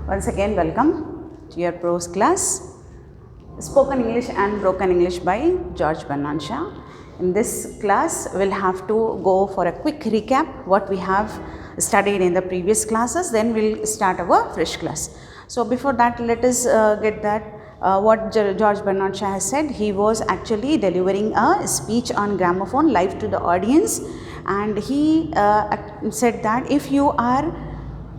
Once again, welcome to your prose class, Spoken English and Broken English by George Bernard Shaw. In this class, we'll have to go for a quick recap what we have studied in the previous classes, then we'll start our fresh class. So before that, let us get that what George Bernard Shaw has said. He was actually delivering a speech on gramophone live to the audience, and he said that if you are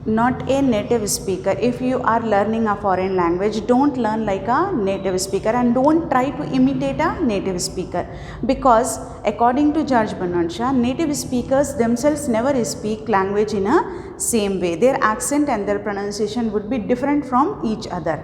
not a native speaker, if you are learning a foreign language, don't learn like a native speaker and don't try to imitate a native speaker, because according to George Bernard Shaw, native speakers themselves never speak language in a same way. Their accent and their pronunciation would be different from each other.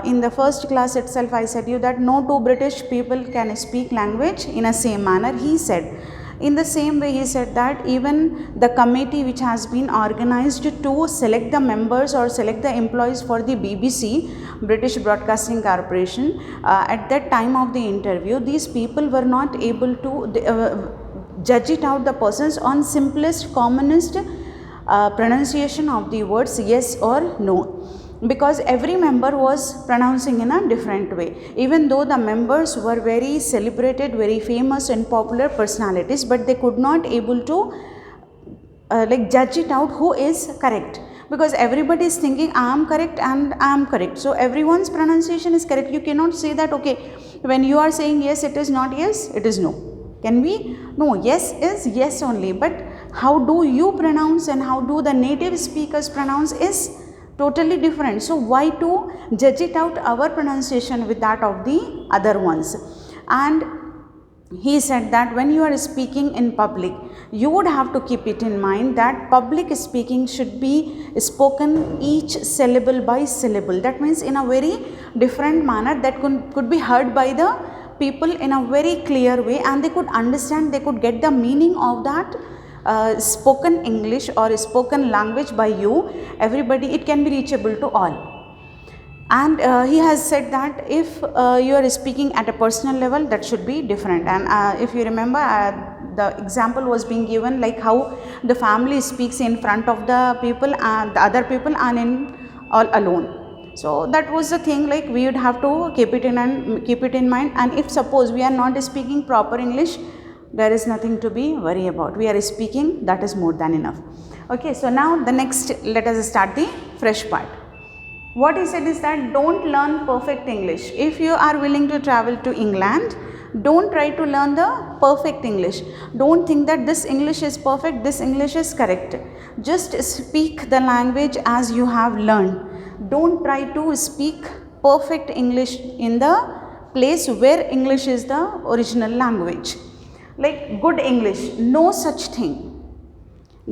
In the first class itself, I said you that no two British people can speak language in a same manner, he said. In the same way, he said that even the committee which has been organized to select the members or select the employees for the BBC, British Broadcasting Corporation, at that time of the interview, these people were not able to judge it out the persons on simplest, commonest pronunciation of the words yes or no, because every member was pronouncing in a different way. Even though the members were very celebrated, very famous and popular personalities, but they could not able to judge it out who is correct, because everybody is thinking I am correct and I am correct. So everyone's pronunciation is correct. You cannot say that okay, when you are saying yes, it is not yes, it is no. Can we? No, yes is yes only, but how do you pronounce and how do the native speakers pronounce is totally different. So why to judge it out our pronunciation with that of the other ones? And he said that when you are speaking in public, you would have to keep it in mind that public speaking should be spoken each syllable by syllable. That means in a very different manner that could be heard by the people in a very clear way, and they could understand, they could get the meaning of that spoken English or spoken language by you, everybody, it can be reachable to all. And he has said that if you are speaking at a personal level, that should be different. And if you remember, the example was being given like how the family speaks in front of the people and the other people and in all alone. So that was the thing, like we would have to keep it in mind. And if suppose we are not speaking proper English, there is nothing to be worry about. We are speaking, that is more than enough. Okay, so now the next, let us start the fresh part. What he said is that don't learn perfect English. If you are willing to travel to England, don't try to learn the perfect English. Don't think that this English is perfect, this English is correct. Just speak the language as you have learned. Don't try to speak perfect English in the place where English is the original language. Like good English, no such thing.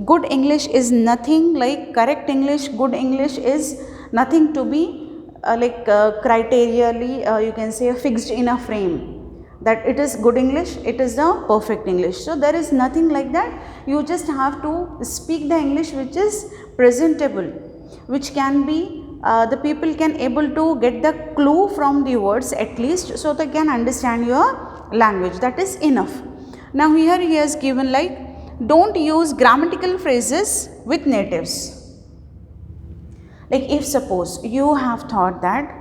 Good English is nothing like correct English. Good English is nothing to be criterially you can say fixed in a frame that it is good English, it is the perfect English. So there is nothing like that. You just have to speak the English which is presentable, which can be the people can able to get the clue from the words at least, so they can understand your language. That is enough. Now here he has given like don't use grammatical phrases with natives. Like if suppose you have thought that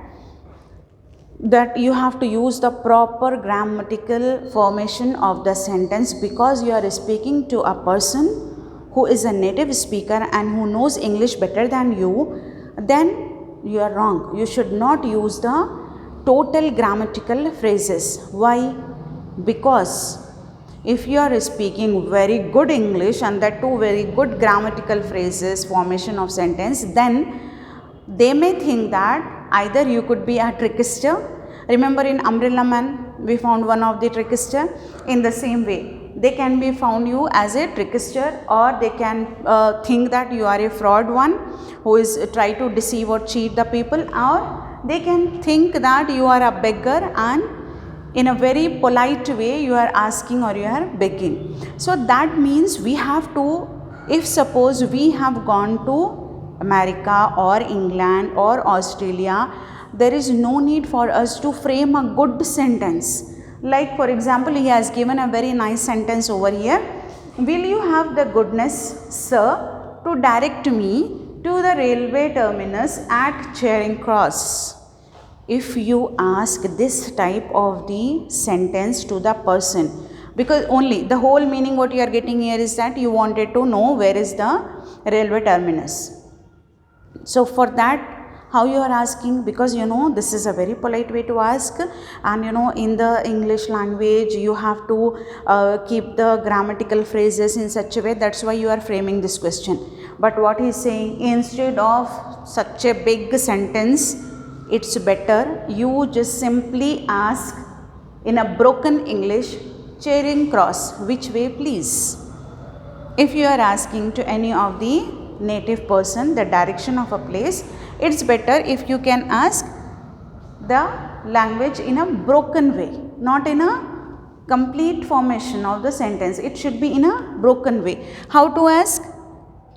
you have to use the proper grammatical formation of the sentence because you are speaking to a person who is a native speaker and who knows English better than you, then you are wrong. You should not use the total grammatical phrases. Why? Because if you are speaking very good English and that too very good grammatical phrases, formation of sentence, then they may think that either you could be a trickster. Remember in Umbrella Man, we found one of the trickster. In the same way, they can be found you as a trickster, or they can think that you are a fraud one who is try to deceive or cheat the people, or they can think that you are a beggar and in a very polite way you are asking or you are begging. So that means we have to, if suppose we have gone to America or England or Australia, there is no need for us to frame a good sentence. Like for example, he has given a very nice sentence over here. Will you have the goodness, sir, to direct me to the railway terminus at Charing Cross. If you ask this type of the sentence to the person, because only the whole meaning what you are getting here is that you wanted to know where is the railway terminus. So for that, how you are asking, because you know this is a very polite way to ask, and you know in the English language you have to keep the grammatical phrases in such a way, that's why you are framing this question. But what he is saying, instead of such a big sentence, it's better you just simply ask in a broken English, Charing Cross, which way please? If you are asking to any of the native person the direction of a place, it's better if you can ask the language in a broken way, not in a complete formation of the sentence. It should be in a broken way. How to ask?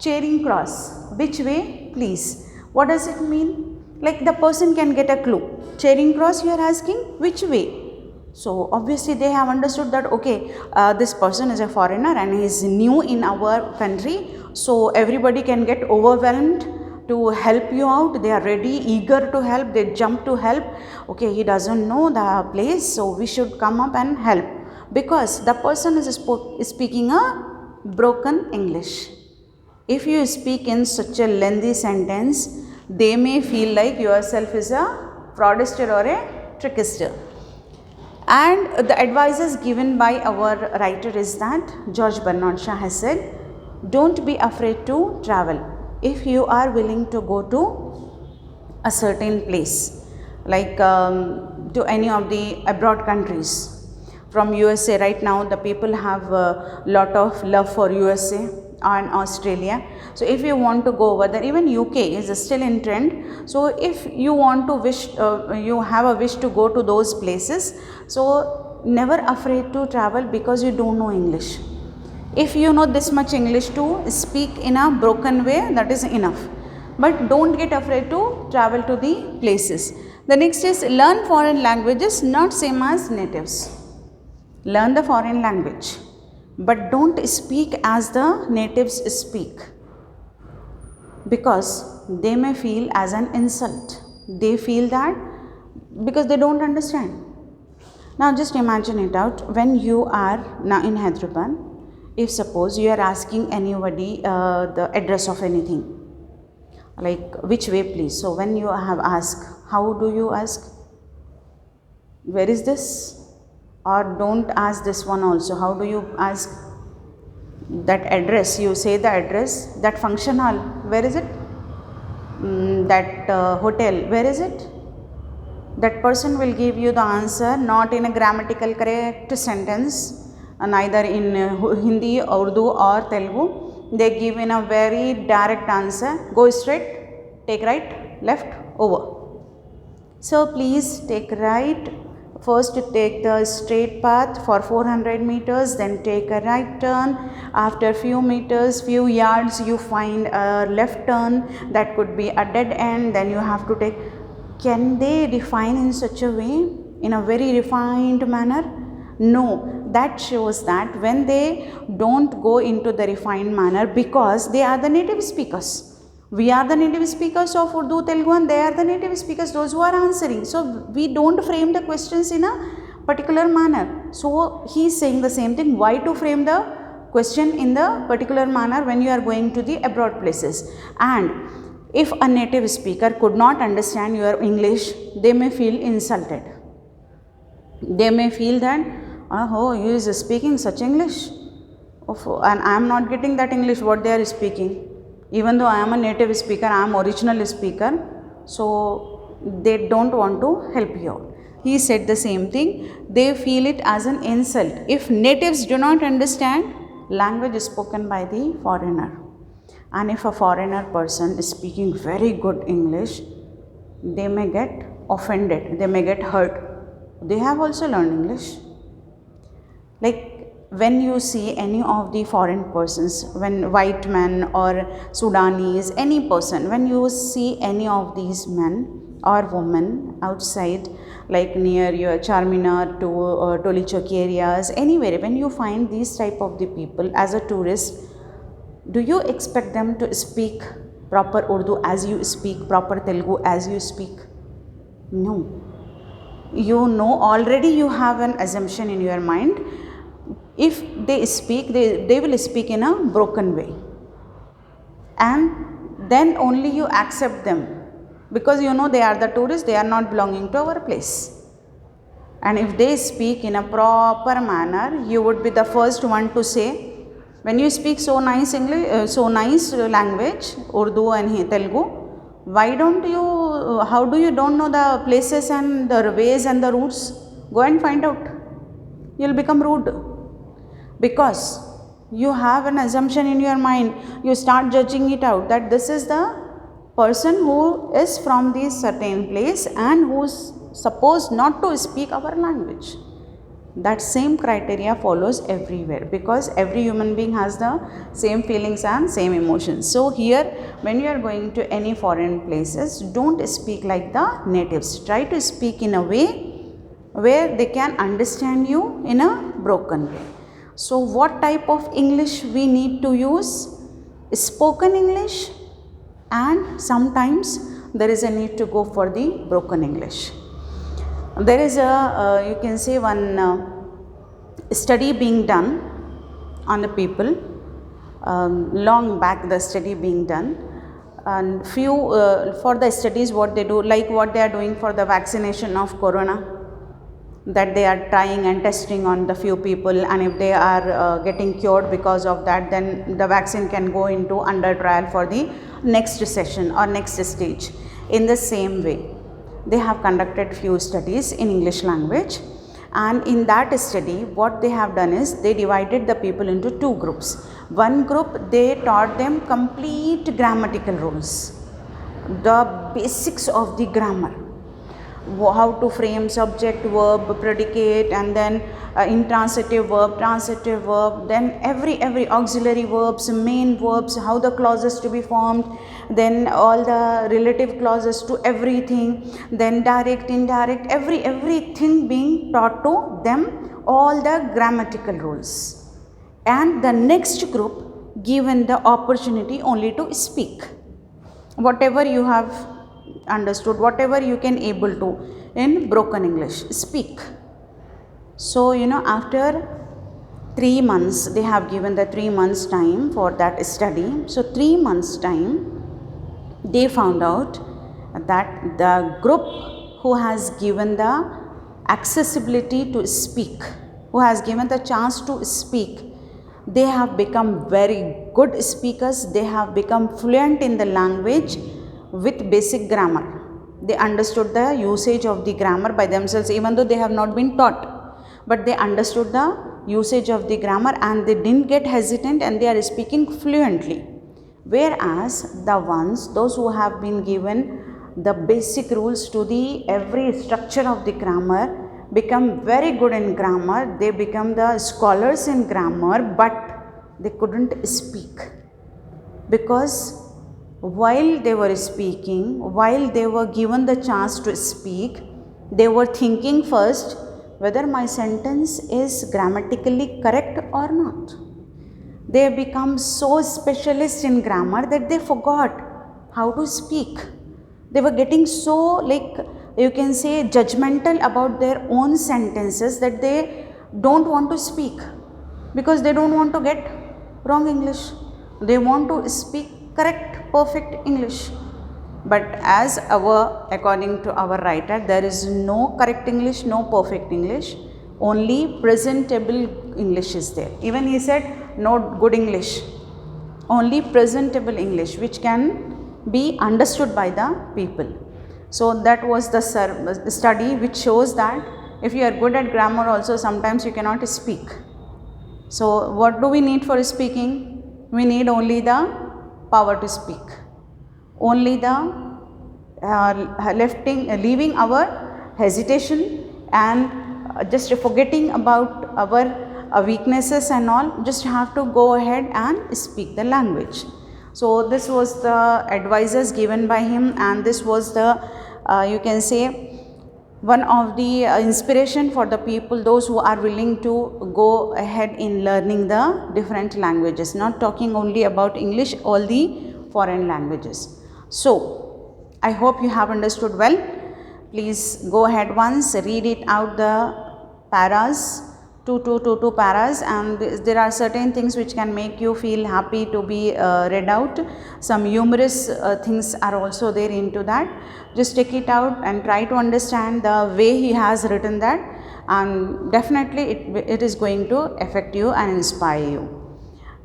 Charing Cross, which way please? What does it mean? Like the person can get a clue. Charing Cross, you are asking which way? So obviously they have understood that okay, this person is a foreigner and he is new in our country, so everybody can get overwhelmed to help you out. They are ready, eager to help, they jump to help. Okay, he doesn't know the place, so we should come up and help, because the person is speaking a broken English. If you speak in such a lengthy sentence, they may feel like yourself is a fraudster or a trickster. And the advices given by our writer is that George Bernard Shaw has said, don't be afraid to travel. If you are willing to go to a certain place, like to any of the abroad countries, from USA right now the people have a lot of love for USA and Australia. So if you want to go over there, even UK is still in trend. So if you want to you have a wish to go to those places, so never afraid to travel because you don't know English. If you know this much English to speak in a broken way, that is enough. But don't get afraid to travel to the places. The next is learn foreign languages, not same as natives. Learn the foreign language, but don't speak as the natives speak, because they may feel as an insult. They feel that because they don't understand. Now just imagine it out. When you are now in Hyderabad, if suppose you are asking anybody the address of anything, like which way please. So when you have asked, how do you ask? Where is this? Or don't ask this one also. How do you ask? That address, you say the address, that function hall, where is it? That hotel, where is it? That person will give you the answer not in a grammatical correct sentence, neither in Hindi, Urdu or Telugu. They give in a very direct answer. Go straight, take right, left, over. So please take right. First take the straight path for 400 meters, then take a right turn. After few meters, few yards, you find a left turn, that could be a dead end, then you have to take. Can they define in such a way, in a very refined manner? No, that shows that when they don't go into the refined manner, because they are the native speakers. We are the native speakers of Urdu, Telugu, and they are the native speakers, those who are answering. So we don't frame the questions in a particular manner. So he is saying the same thing. Why to frame the question in the particular manner when you are going to the abroad places? And if a native speaker could not understand your English, they may feel insulted. They may feel that, oh, he is speaking such English, and I am not getting that English what they are speaking. Even though I am a native speaker, I am original speaker, so they don't want to help you out. He said the same thing. They feel it as an insult. If natives do not understand, language is spoken by the foreigner. And if a foreigner person is speaking very good English, they may get offended, they may get hurt. They have also learned English. Like when you see any of the foreign persons, when white men or Sudanese, any person, when you see any of these men or women outside, like near your Charminar to Toli Chowki areas, anywhere, when you find these type of the people as a tourist, do you expect them to speak proper Urdu as you speak, proper Telugu as you speak? No. You know, already you have an assumption in your mind. If they speak, they will speak in a broken way. And then only you accept them, because you know they are the tourists, they are not belonging to our place. And if they speak in a proper manner, you would be the first one to say, when you speak so nice English, so nice language, Urdu and Telugu, why don't you, how do you don't know the places and the ways and the routes? Go and find out. You will become rude, because you have an assumption in your mind. You start judging it out that this is the person who is from this certain place and who is supposed not to speak our language. That same criteria follows everywhere, because every human being has the same feelings and same emotions. So here, when you are going to any foreign places, don't speak like the natives. Try to speak in a way where they can understand you in a broken way. So what type of English we need to use? Spoken English, and sometimes there is a need to go for the broken English. There is a, you can say, one study being done on the people, long back the study being done, and few for the studies what they do, like what they are doing for the vaccination of corona, that they are trying and testing on the few people, and if they are getting cured because of that, then the vaccine can go into under trial for the next session or next stage. In the same way, they have conducted few studies in English language, and in that study what they have done is they divided the people into two groups. One group, they taught them complete grammatical rules, the basics of the grammar, how to frame subject, verb, predicate, and then intransitive verb, then every auxiliary verbs, main verbs, how the clauses to be formed, then all the relative clauses to everything, then direct, indirect, everything being taught to them, all the grammatical rules. And the next group given the opportunity only to speak whatever you have understood, whatever you can able to in broken English, speak. So you know, after 3 months, they have given the 3 months time for that study. So 3 months time, they found out that the group who has given the accessibility to speak, who has given the chance to speak, they have become very good speakers. They have become fluent in the language with basic grammar. They understood the usage of the grammar by themselves, even though they have not been taught, but they understood the usage of the grammar and they didn't get hesitant, and they are speaking fluently. Whereas the ones, those who have been given the basic rules to the every structure of the grammar, become very good in grammar, they become the scholars in grammar, but they couldn't speak, because while they were speaking, while they were given the chance to speak, they were thinking first whether my sentence is grammatically correct or not. They become so specialist in grammar that they forgot how to speak. They were getting so, like you can say, judgmental about their own sentences, that they don't want to speak, because they don't want to get wrong English. They want to speak correct, perfect English. But as according to our writer, there is no correct English, no perfect English, only presentable English is there. Even he said no good English, only presentable English which can be understood by the people. So that was the study which shows that if you are good at grammar also, sometimes you cannot speak. So what do we need for speaking? We need only the power to speak, only the leaving our hesitation and just forgetting about our weaknesses and all, just have to go ahead and speak the language. So this was the advices given by him, and this was the you can say one of the inspiration for the people, those who are willing to go ahead in learning the different languages, not talking only about English, all the foreign languages. So, I hope you have understood well. Please go ahead once, read it out the paras, two paras, and there are certain things which can make you feel happy to be read out. Some humorous things are also there into that. Just check it out and try to understand the way he has written that, and definitely it is going to affect you and inspire you.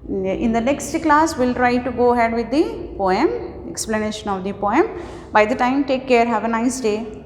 In the next class, we will try to go ahead with the poem, explanation of the poem. By the time, take care, have a nice day.